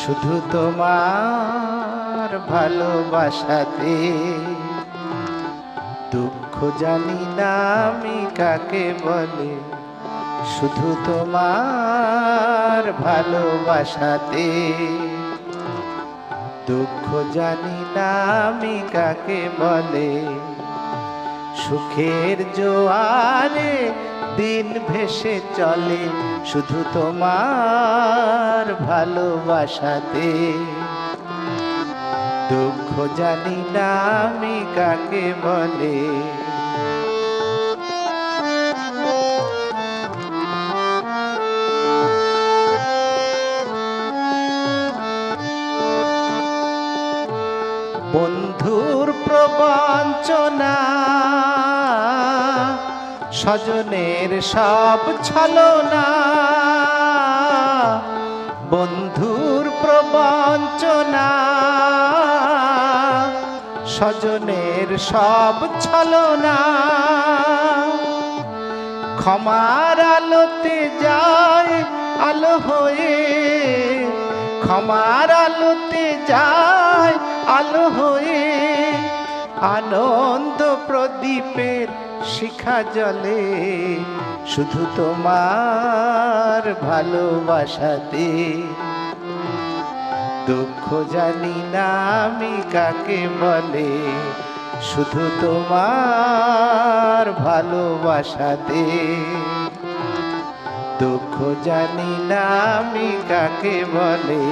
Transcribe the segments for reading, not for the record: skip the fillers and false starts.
শুধু তোমার ভালোবাসাতে দুঃখ জানি না আমি কাকে বলে। শুধু তোমার ভালোবাসাতে দুঃখ জানি না আমি কাকে বলে। সুখের জোয়ারে দিন ভেসে চলে শুধু তোমার ভালোবাসাতে। দুঃখ জানি না আমি কাকে বলে। বন্ধুর প্রবঞ্চনা, স্বজনের সব ছলনা। বন্ধুর প্রবঞ্চনা, স্বজনের সব ছলনা। ক্ষমার আলোতে যায় আলো হয়ে, ক্ষমার আলোতে যায় আলো হয়ে। আনন্দ প্রদীপের শিখা জ্বলে শুধু তোমার ভালোবাসাতে। দুঃখ জানি না আমি কাকে বলে। শুধু তোমার ভালোবাসাতে দুঃখ জানি না আমি কাকে বলে।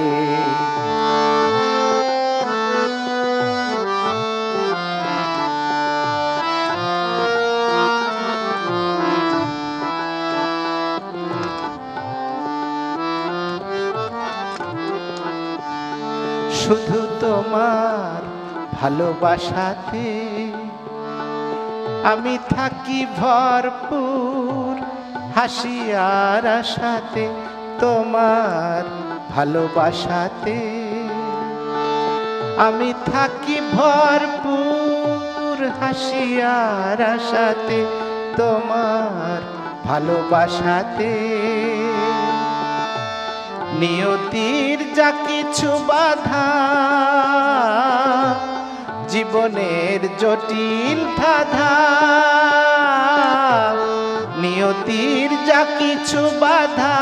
শুধু তোমার ভালোবাসাতে আমি থাকি ভরপুর হাসি আর আশাতে। তোমার ভালোবাসাতে আমি থাকি ভরপুর হাসি আর আশাতে। তোমার ভালোবাসাতে নিয়তির যা কিছু বাধা, জীবনের জটিল ধাঁধা। নিয়তির যা কিছু বাধা,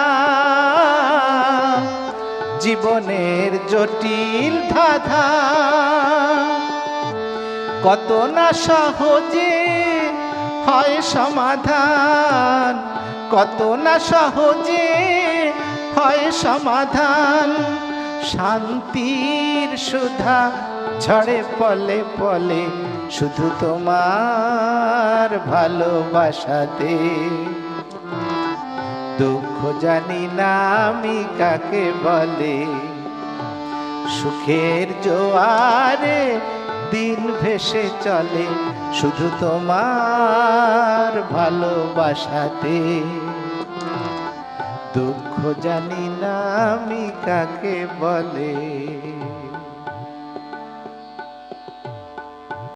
জীবনের জটিল ধাঁধা। কত না সহজে হয় সমাধান, কত না সহজে হয় সমাধান। শান্তির সুধা ঝরে পলে পলে শুধু তোমার ভালোবাসাতে। দুঃখ জানি না আমি কাকে বলে। সুখের জোয়ারে দিন ভেসে চলে শুধু তোমার ভালোবাসাতে। দুঃখ জানি না আমি কাকে বলে।